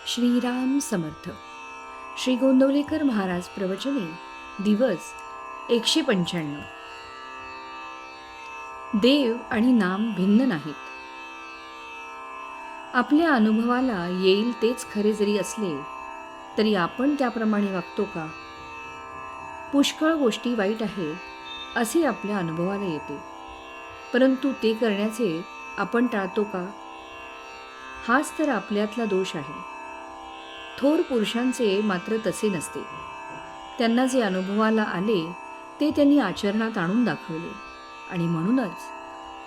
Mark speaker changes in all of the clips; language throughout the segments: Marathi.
Speaker 1: श्रीराम समर्थ. श्री गोंदवलेकर महाराज प्रवचने दिवस 195. देव आणि नाम भिन्न नाहीत. आपल्या अनुभवाला येईल तेच खरे जरी असले तरी आपण त्याप्रमाणे वागतो का? पुष्कळ गोष्टी वाईट आहे असे आपल्या अनुभवाला येते, परंतु ते करण्याचे आपण टाळतो का? हाच तर आपल्यातला दोष आहे. थोर पुरुषांचे मात्र तसे नसते. त्यांना जे अनुभवाला आले ते त्यांनी आचरणात आणून दाखवले आणि म्हणूनच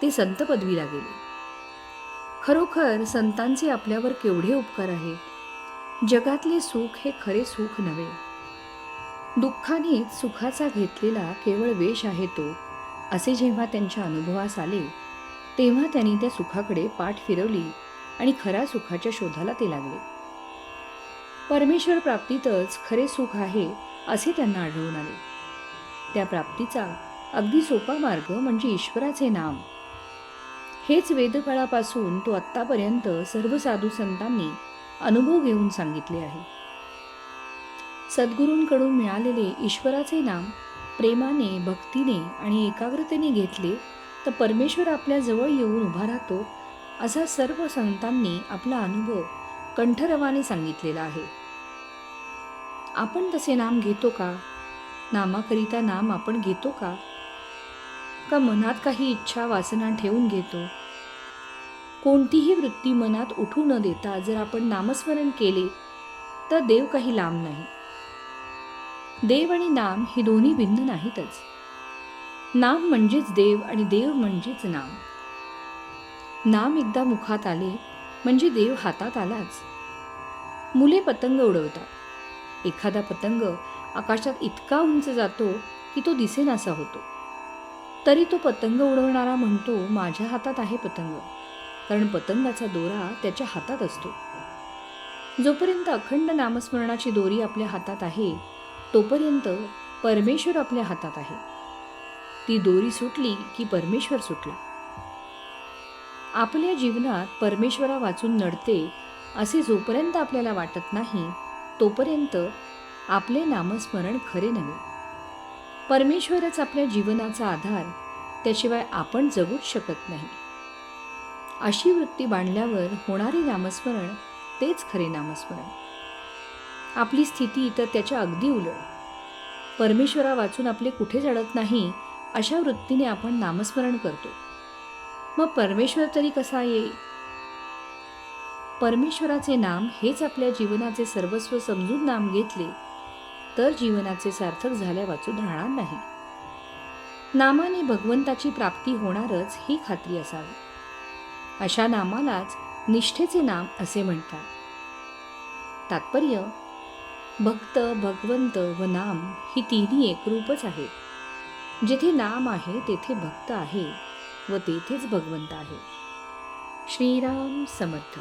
Speaker 1: ते संत पदवीला गेले. खरोखर संतांचे आपल्यावर केवढे उपकार आहेत. जगातले सुख हे खरे सुख नव्हे. दुःखानेच सुखाचा घेतलेला केवळ वेश आहे तो, असे जेव्हा त्यांच्या अनुभवास आले तेव्हा त्यांनी त्या सुखाकडे पाठ फिरवली आणि खऱ्या सुखाच्या शोधाला ते लागले. परमेश्वर प्राप्तीतच खरे सुख आहे असे त्यांना आढळून आले. त्या प्राप्तीचा अगदी सोपा मार्ग म्हणजे ईश्वराचे नाम. हेच वेदकाळापासून तो आत्तापर्यंत सर्व साधू संतांनी अनुभव घेऊन सांगितले आहे. सद्गुरूंकडून मिळालेले ईश्वराचे नाम प्रेमाने, भक्तीने आणि एकाग्रतेने घेतले तर परमेश्वर आपल्या जवळ येऊन उभा राहतो, असा सर्व संतांनी आपला अनुभव कंठरवाने सांगितलेला आहे. आपण तसे नाम घेतो का? नामाकरिता नाम आपण घेतो का? का मनात काही इच्छा वासना ठेवून घेतो? कोणतीही वृत्ती मनात उठू न देता जर आपण नामस्मरण केले तर देव काही लांब नाही. देव आणि नाम ही दोन्ही भिन्न नाहीतच. नाम म्हणजेच देव आणि देव म्हणजेच नाम. नाम एकदा मुखात आले म्हणजे देव हातात आलाच. मुले पतंग उडवतात. एखादा पतंग आकाशात इतका उंच जातो की तो दिसेनासा होतो, तरी तो पतंग उडवणारा म्हणतो माझ्या हातात आहे पतंग, कारण पतंगाचा दोरा त्याच्या हातात असतो. जोपर्यंत अखंड नामस्मरणाची दोरी आपल्या हातात आहे तोपर्यंत परमेश्वर आपल्या हातात आहे. ती दोरी सुटली की परमेश्वर सुटला. आपल्या जीवनात परमेश्वरा वाचून नडते असे जोपर्यंत आपल्याला वाटत नाही तोपर्यंत आपले नामस्मरण खरे नव्हे. परमेश्वरच आपल्या जीवनाचा आधार, त्याशिवाय आपण जगूच शकत नाही. अशी वृत्ती बांधल्यावर होणारे नामस्मरण तेच खरे नामस्मरण. आपली स्थिती तर त्याच्या अगदी उलट. परमेश्वरा वाचून आपले कुठेच अडत नाही अशा वृत्तीने आपण नामस्मरण करतो. मग परमेश्वर तरी कसा येईल? परमेश्वराचे नाम हेच आपल्या जीवनाचे सर्वस्व समजून नाम घेतले तर जीवनाचे सार्थक झाल्या वाचून राहणार नाही. नामाने भगवंताची प्राप्ती होणारच ही खात्री असावी. अशा नामालाच निष्ठेचे नाम असे म्हणतात. तात्पर्य, भक्त, भगवंत व नाम ही तिन्ही एकरूपच आहेत. जेथे नाम आहे तेथे भक्त आहे व तेथेच भगवंत आहे. श्रीराम समर्थ.